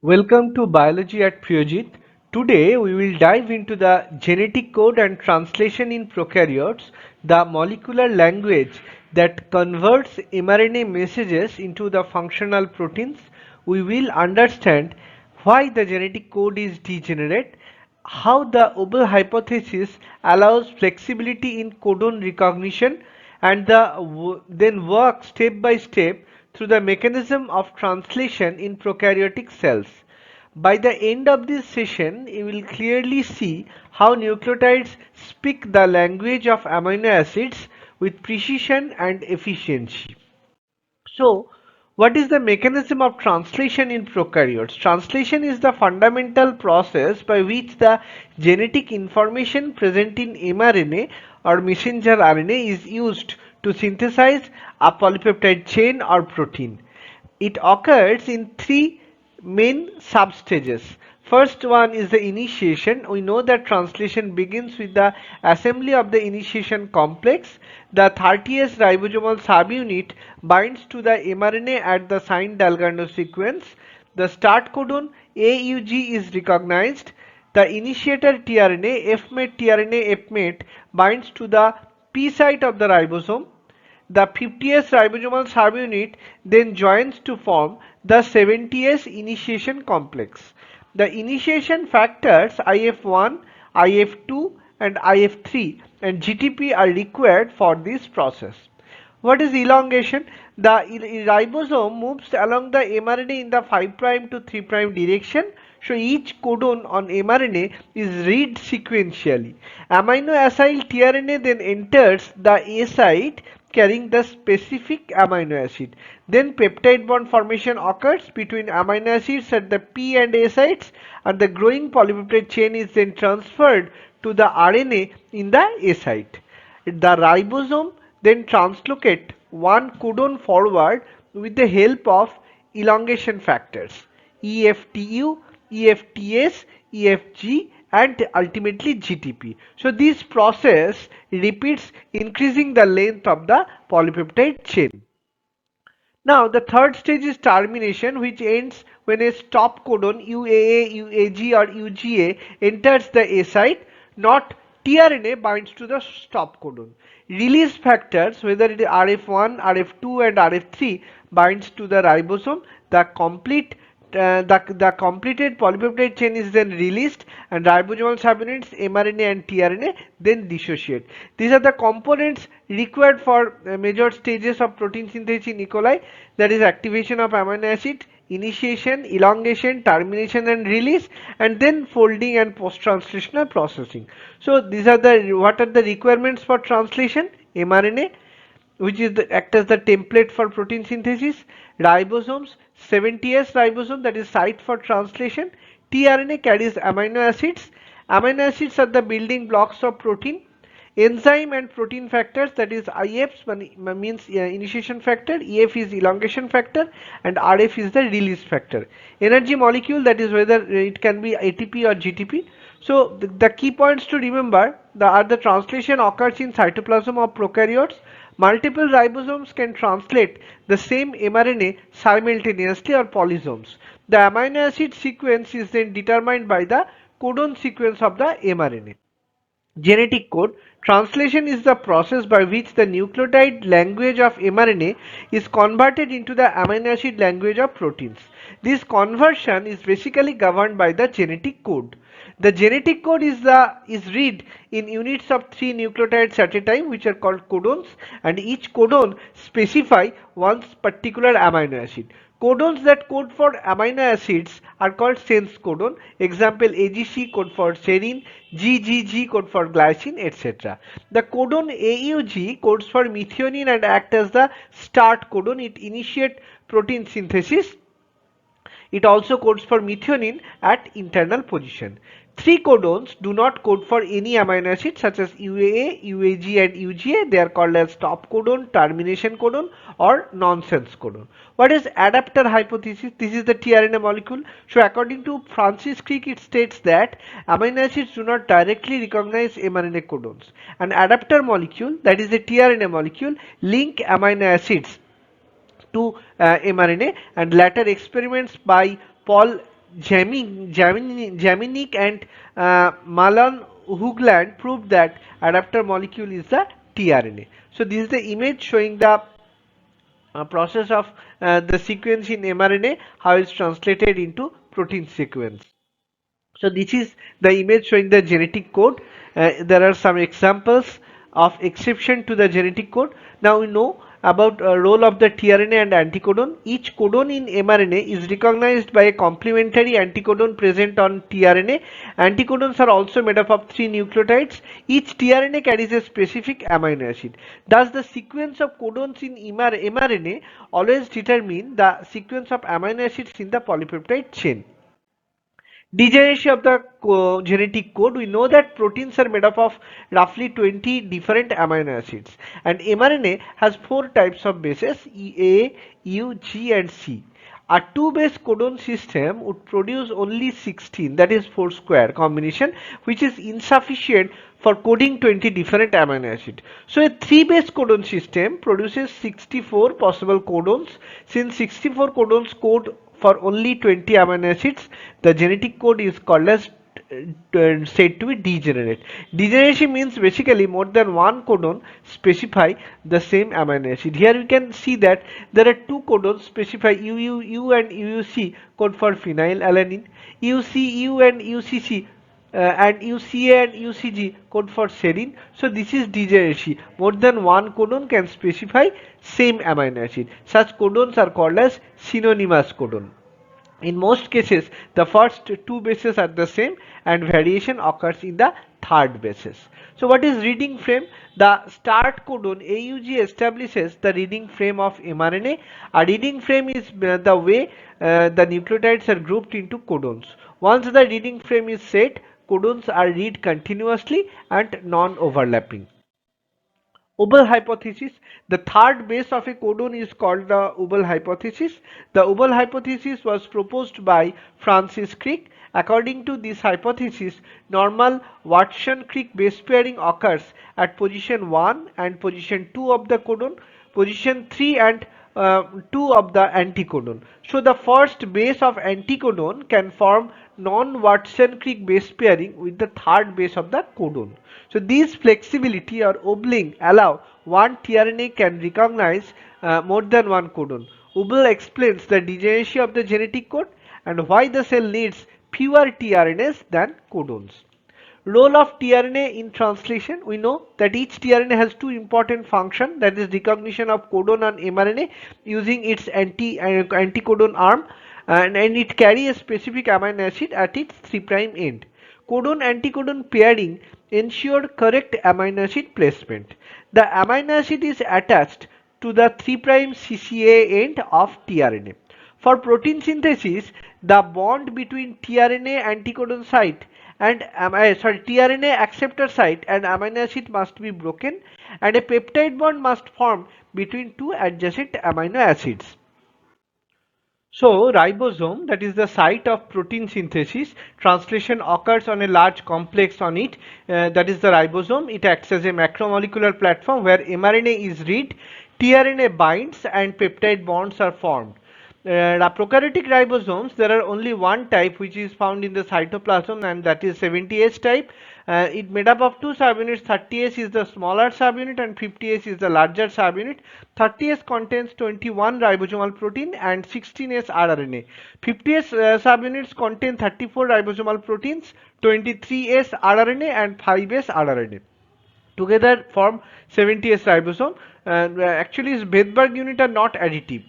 Welcome to Biology at Priyojit. Today we will dive into the genetic code and translation in prokaryotes, the molecular language that converts mRNA messages into the functional proteins. We will understand why the genetic code is degenerate, how the Wobble hypothesis allows flexibility in codon recognition, and then work step by step through the mechanism of translation in prokaryotic cells. By the end of this session, you will clearly see how nucleotides speak the language of amino acids with precision and efficiency. So, what is the mechanism of translation in prokaryotes? Translation is the fundamental process by which the genetic information present in mRNA or messenger RNA is used to synthesize a polypeptide chain or protein. It occurs in three main substages. First one is the initiation. We know that translation begins with the assembly of the initiation complex. The 30S ribosomal subunit binds to the mRNA at the signed Dalgarno sequence. The start codon AUG is recognized. The initiator tRNA, F-mate tRNA F-mate binds to the P site of the ribosome. The 50S ribosomal subunit then joins to form the 70S initiation complex. The initiation factors IF1, IF2 and IF3 and GTP are required for this process. What is elongation? The ribosome moves along the mRNA in the 5' to 3' direction. So each codon on mRNA is read sequentially. Amino acyl tRNA then enters the A site carrying the specific amino acid. Then peptide bond formation occurs between amino acids at the P and A sites, and the growing polypeptide chain is then transferred to the RNA in the A site. The ribosome then translocate one codon forward with the help of elongation factors EFTU, EFTS, EFG and ultimately GTP. So this process repeats, increasing the length of the polypeptide chain. Now the third stage is termination, which ends when a stop codon UAA, UAG or UGA enters the A site, not tRNA binds to the stop codon. Release factors, whether it is RF1, RF2 and RF3, binds to the ribosome. The completed polypeptide chain is then released, and ribosomal subunits mRNA and tRNA then dissociate. These are the components required for major stages of protein synthesis in E. coli, that is activation of amino acid, initiation, elongation, termination and release, and then folding and post-translational processing. So these are what are the requirements for translation? mRNA, which is act as the template for protein synthesis, ribosomes, 70S ribosome, that is site for translation, tRNA carries amino acids. Amino acids are the building blocks of protein. Enzyme and protein factors, that is IFs means initiation factor, EF is elongation factor and RF is the release factor. Energy molecule, that is whether it can be ATP or GTP. So the key points to remember are the translation occurs in cytoplasm of prokaryotes. Multiple ribosomes can translate the same mRNA simultaneously, or polysomes. The amino acid sequence is then determined by the codon sequence of the mRNA. Genetic code translation is the process by which the nucleotide language of mRNA is converted into the amino acid language of proteins. This conversion is basically governed by the genetic code. The genetic code is read in units of 3 nucleotides at a time, which are called codons, and each codon specify one particular amino acid. Codons that code for amino acids are called sense codon. Example, AGC code for serine, GGG code for glycine, etc. The codon AUG codes for methionine and act as the start codon. It initiates protein synthesis. It also codes for methionine at internal position. Three codons do not code for any amino acid such as UAA, UAG and UGA. They are called as stop codon, termination codon or nonsense codon. What is adapter hypothesis? This is the tRNA molecule. So according to Francis Crick, it states that amino acids do not directly recognize mRNA codons. An adapter molecule, that is a tRNA molecule, link amino acids to mRNA, and later experiments by Paul Jaminick and Malan Hugland proved that adapter molecule is the tRNA. So this is the image showing the process of the sequence in mRNA, how it's translated into protein sequence. So this is the image showing the genetic code. There are some examples of exception to the genetic code. Now we know about role of the tRNA and anticodon. Each codon in mRNA is recognized by a complementary anticodon present on tRNA. Anticodons are also made up of 3 nucleotides. Each tRNA carries a specific amino acid. Thus, the sequence of codons in mRNA always determine the sequence of amino acids in the polypeptide chain. Degeneracy of the genetic code, we know that proteins are made up of roughly 20 different amino acids, and mRNA has 4 types of bases: A, U, G and C. A 2-base codon system would produce only 16, that is 4 square combination, which is insufficient for coding 20 different amino acids. So a 3-base codon system produces 64 possible codons. Since 64 codons code for only 20 amino acids, the genetic code is called as said to be degenerate. Degeneracy means basically more than one codon specify the same amino acid. Here we can see that there are 2 codons specify UUU and UUC code for phenylalanine, UCU and UCC and UCA and UCG code for serine. So this is degeneracy. More than one codon can specify same amino acid. Such codons are called as synonymous codon. In most cases, the first 2 bases are the same and variation occurs in the 3rd bases. So what is reading frame? The start codon AUG establishes the reading frame of mRNA. A reading frame is the way the nucleotides are grouped into codons. Once the reading frame is set, codons are read continuously and non-overlapping. Wobble hypothesis. The 3rd base of a codon is called the Wobble hypothesis. The Wobble hypothesis was proposed by Francis Crick. According to this hypothesis, normal Watson-Crick base pairing occurs at position 1 and position 2 of the codon, position 3 and 2 of the anticodon. So the first base of anticodon can form non-Watson-Crick base pairing with the 3rd base of the codon. So these flexibility or wobbling allow one tRNA can recognize more than one codon. Wobble explains the degeneracy of the genetic code and why the cell needs fewer tRNAs than codons. Role of tRNA in translation. We know that each tRNA has 2 important functions, that is recognition of codon on mRNA using its anticodon arm, and it carries a specific amino acid at its 3' end. Codon anticodon pairing ensure correct amino acid placement. The amino acid is attached to the 3' CCA end of tRNA. For protein synthesis, the bond between tRNA anticodon site and tRNA acceptor site and amino acid must be broken, and a peptide bond must form between 2 adjacent amino acids. So ribosome, that is the site of protein synthesis, translation occurs on a large complex on it, that is the ribosome. It acts as a macromolecular platform where mRNA is read, tRNA binds and peptide bonds are formed. The prokaryotic ribosomes, there are only one type which is found in the cytoplasm, and that is 70S type. It made up of 2 subunits. 30S is the smaller subunit and 50S is the larger subunit. 30S contains 21 ribosomal protein and 16S rRNA. 50S subunits contain 34 ribosomal proteins, 23S rRNA and 5S rRNA. Together form 70S ribosome. Actually, Vedberg unit are not additive.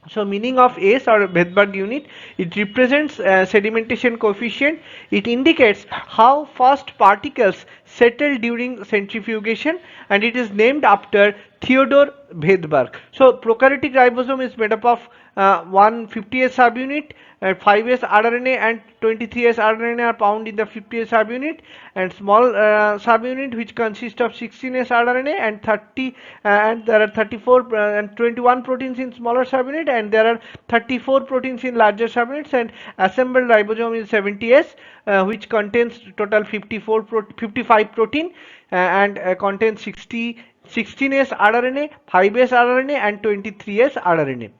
So meaning of S or Vedberg unit, it represents sedimentation coefficient. It indicates how fast particles settle during centrifugation, and it is named after Theodore Vedberg. So prokaryotic ribosome is made up of 150S subunit, 5S rRNA and 23S rRNA are found in the 50S subunit, and small subunit which consists of 16S rRNA and 30 and there are 34 and 21 proteins in smaller subunit, and there are 34 proteins in larger subunits, and assembled ribosome is 70S, which contains total 55 protein and contains 16S rRNA, 5S rRNA and 23S rRNA.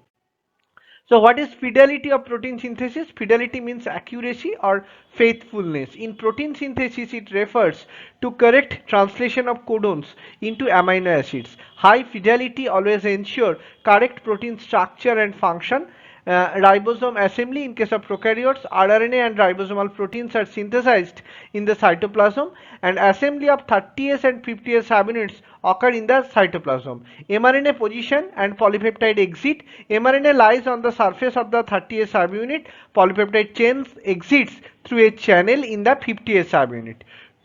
So what is fidelity of protein synthesis? Fidelity means accuracy or faithfulness. In protein synthesis, it refers to correct translation of codons into amino acids. High fidelity always ensure correct protein structure and function. Ribosome assembly in case of prokaryotes, rRNA and ribosomal proteins are synthesized in the cytoplasm, and assembly of 30S and 50S subunits occur in the cytoplasm. mRNA position and polypeptide exit. mRNA lies on the surface of the 30S subunit. Polypeptide chains exits through a channel in the 50S subunit.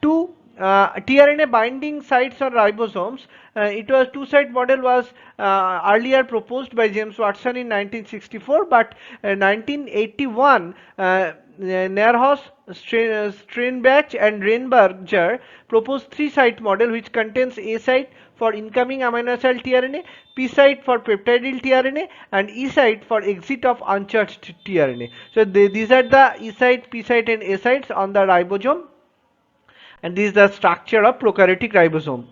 Two tRNA binding sites on ribosomes. It was two-site model was earlier proposed by James Watson in 1964, but 1981 Nerhaus, Steinbach and Reinberger proposed three-site model which contains A site for incoming amino acid tRNA, P site for peptidyl tRNA, and E site for exit of uncharged tRNA. So these are the E site, P site and A sites on the ribosome, and this is the structure of prokaryotic ribosome.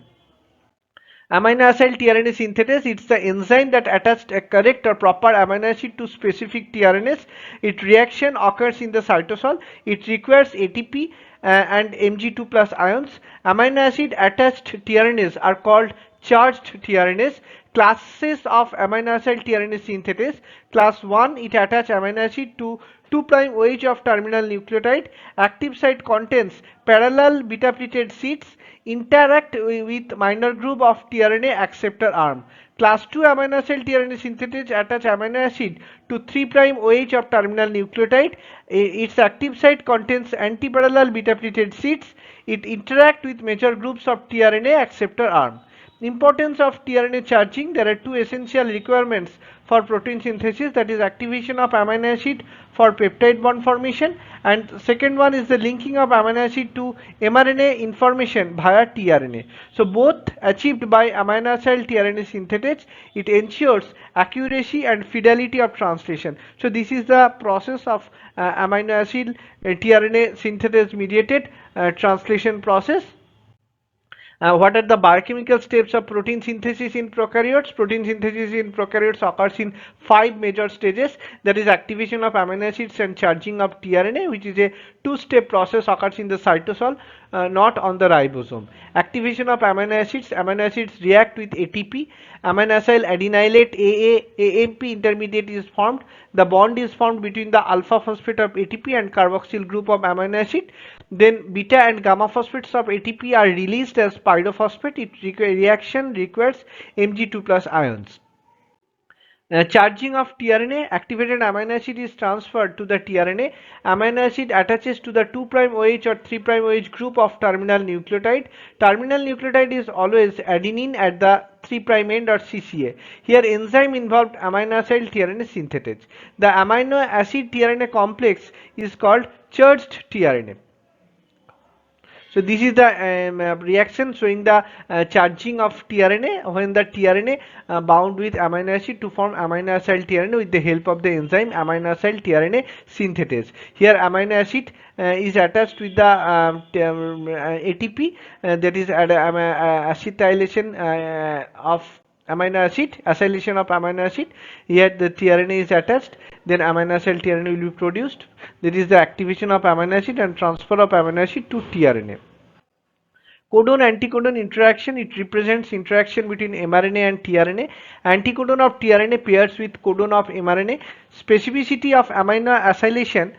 Amino acid tRNA synthetase, it's the enzyme that attaches a correct or proper amino acid to specific tRNAs. Its reaction occurs in the cytosol. It requires ATP and Mg2 plus ions. Amino acid attached tRNAs are called charged tRNAs. Classes of amino acid tRNA synthetase. Class 1, it attaches amino acid to 2' OH of terminal nucleotide. Active site contains parallel beta pleated sheets. Interact with minor group of tRNA acceptor arm. Class 2 amino acid tRNA synthetase attach amino acid to 3' OH of terminal nucleotide. Its active site contains antiparallel beta pleated sheets. It interact with major groups of tRNA acceptor arm. Importance of tRNA charging. There are two essential requirements for protein synthesis, that is activation of amino acid for peptide bond formation, and second one is the linking of amino acid to mRNA information via tRNA. So both achieved by amino acid tRNA synthetase. It ensures accuracy and fidelity of translation. So this is the process of amino acid tRNA synthetase mediated translation process. What are the biochemical steps of protein synthesis in prokaryotes? Protein synthesis in prokaryotes occurs in 5 major stages. That is activation of amino acids and charging of tRNA, which is a two-step process, occurs in the cytosol, not on the ribosome. Activation of amino acids react with ATP. Amino acyl adenylate AMP intermediate is formed. The bond is formed between the alpha phosphate of ATP and carboxyl group of amino acid. Then beta and gamma phosphates of ATP are released as pyrophosphate. Its reaction requires Mg2 plus ions. Charging of tRNA. Activated amino acid is transferred to the tRNA. Amino acid attaches to the 2' OH or 3' OH group of terminal nucleotide. Terminal nucleotide is always adenine at the 3' end or CCA. Here enzyme involved amino acid tRNA synthetase. The amino acid tRNA complex is called charged tRNA. So this is the reaction showing the charging of tRNA when the tRNA bound with amino acid to form amino acid tRNA with the help of the enzyme amino acid tRNA synthetase. Here amino acid is attached with the ATP, that is acetylation of amino acid, acylation of amino acid. Here the tRNA is attached, then amino acid tRNA will be produced. That is the activation of amino acid and transfer of amino acid to tRNA. Codon anticodon interaction, it represents interaction between mRNA and tRNA. Anticodon of tRNA pairs with codon of mRNA. Specificity of amino acylation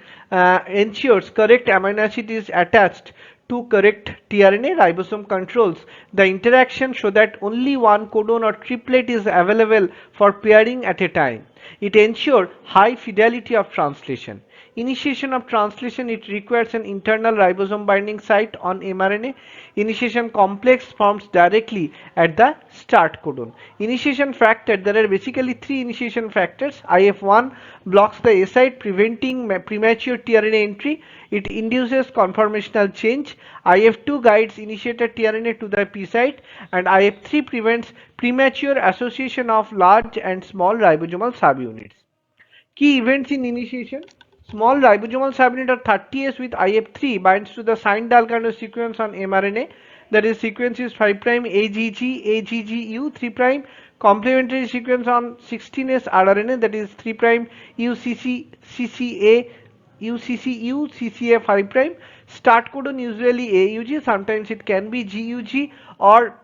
ensures correct amino acid is attached to correct tRNA. Ribosome controls the interaction so that only one codon or triplet is available for pairing at a time. It ensures high fidelity of translation. Initiation of translation, it requires an internal ribosome binding site on mRNA. Initiation complex forms directly at the start codon. Initiation factor, there are basically 3 initiation factors. IF1 blocks the A site, preventing premature tRNA entry. It induces conformational change. IF2 guides initiated tRNA to the P site, and IF3 prevents premature association of large and small ribosomal subunits. Key events in initiation. Small ribosomal subunit of 30S with IF3 binds to the signed Dalgarno sequence on mRNA. That is, sequence is 5' AGG AGGU 3', complementary sequence on 16S rRNA, that is 3' UCC CCA UCCU CCA 5'. Start codon usually AUG, sometimes it can be GUG or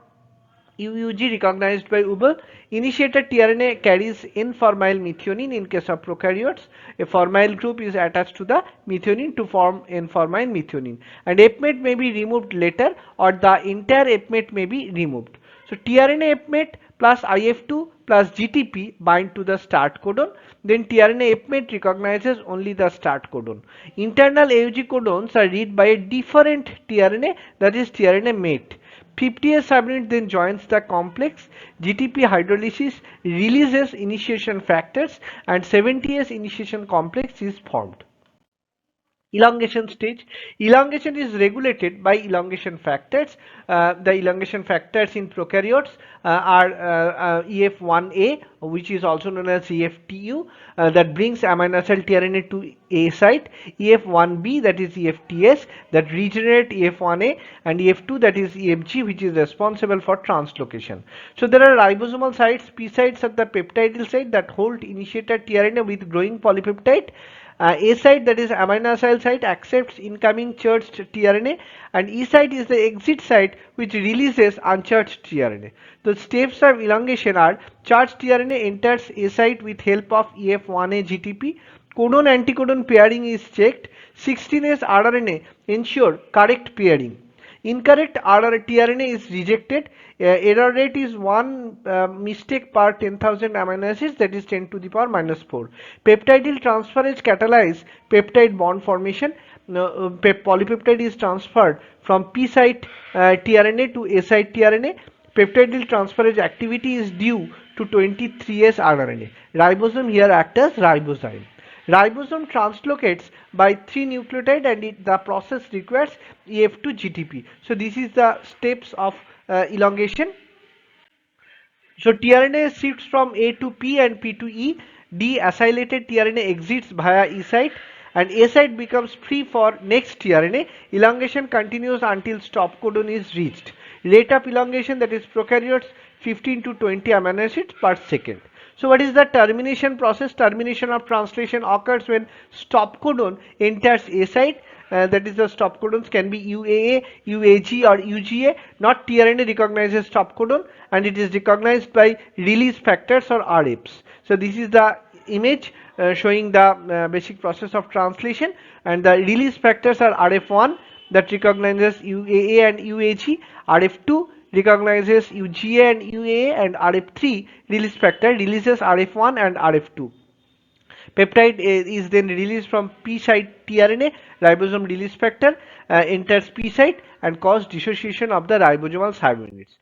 UUG recognized by Wobble. Initiator tRNA carries N-formyl methionine in case of prokaryotes. A formyl group is attached to the methionine to form N-formyl methionine. And FMate may be removed later, or the entire FMate may be removed. So tRNA FMate plus IF2 plus GTP bind to the start codon. Then tRNA FMate recognizes only the start codon. Internal AUG codons are read by a different tRNA, that is tRNA mate. 50S subunit then joins the complex. GTP hydrolysis releases initiation factors and 70S initiation complex is formed. Elongation stage. Elongation is regulated by elongation factors. The elongation factors in prokaryotes are EF1A, which is also known as EFTU, that brings amino acid tRNA to A site, EF1B, that is EFTS, that regenerate EF1A, and EF2, that is EFG, which is responsible for translocation. So there are ribosomal sites, P sites at the peptidyl site that hold initiator tRNA with growing polypeptide. A site, that is amino acyl site, accepts incoming charged tRNA, and E site is the exit site which releases uncharged tRNA. The steps of elongation are: charged tRNA enters A site with help of EF1A GTP, codon anticodon pairing is checked, 16S rRNA ensure correct pairing. Incorrect tRNA is rejected. Error rate is 1 mistake per 10,000 amino acids, that is 10 to the power minus 4. Peptidyl transferase catalyze peptide bond formation. Polypeptide is transferred from P site tRNA to A site tRNA. Peptidyl transferase activity is due to 23S rRNA. Ribosome here acts as ribozyme. Ribosome translocates by 3 nucleotide, and the process requires EF2 GTP. So this is the steps of elongation. So tRNA shifts from A to P and P to E. Deacylated tRNA exits via E site, and A site becomes free for next tRNA. Elongation continues until stop codon is reached. Rate of elongation, that is prokaryotes, 15 to 20 amino acids per second. So what is the termination process? Termination of translation occurs when stop codon enters A site. That is, the stop codons can be UAA, UAG or UGA. Not tRNA recognizes stop codon, and it is recognized by release factors or RFs. So this is the image showing the basic process of translation, and the release factors are RF1 that recognizes UAA and UAG, RF2 recognizes UGA and UAA, and RF3 release factor releases RF1 and RF2. Peptide is then released from P site tRNA. Ribosome release factor enters P site and cause dissociation of the ribosomal subunits.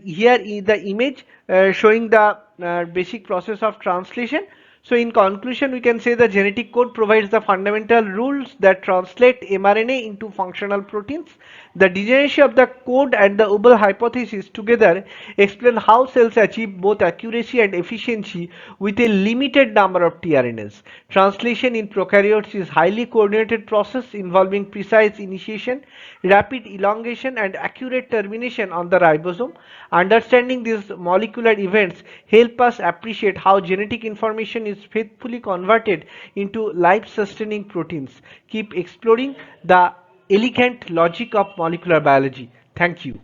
Here is the image showing the basic process of translation. So in conclusion, we can say the genetic code provides the fundamental rules that translate mRNA into functional proteins. The degeneration of the code and the Wobble hypothesis together explain how cells achieve both accuracy and efficiency with a limited number of tRNAs. Translation in prokaryotes is highly coordinated process involving precise initiation, rapid elongation, and accurate termination on the ribosome. Understanding these molecular events help us appreciate how genetic information is faithfully converted into life-sustaining proteins. Keep exploring the elegant logic of molecular biology. Thank you.